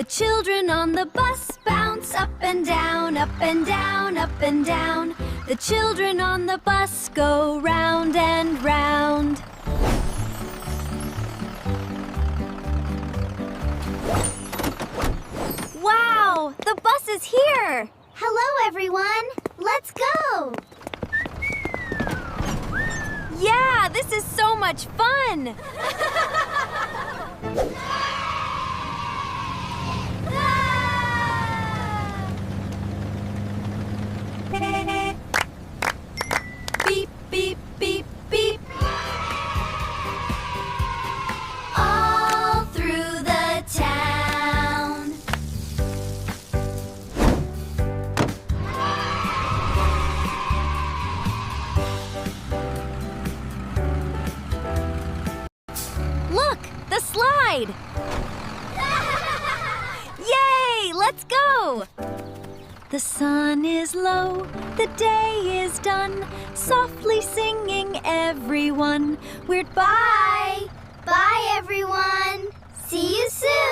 The children on the bus bounce up and down, up and down, up and down. The children on the bus go round and round. Wow, the bus is here! Hello, everyone. Let's go. Yeah, this is so much fun! Beep, beep, beep, beep. All through the town. Look, the slide! Yay! Let's go! The sun is low, the day is done. Softly singing, everyone. We're Bye. Bye, everyone. See you soon.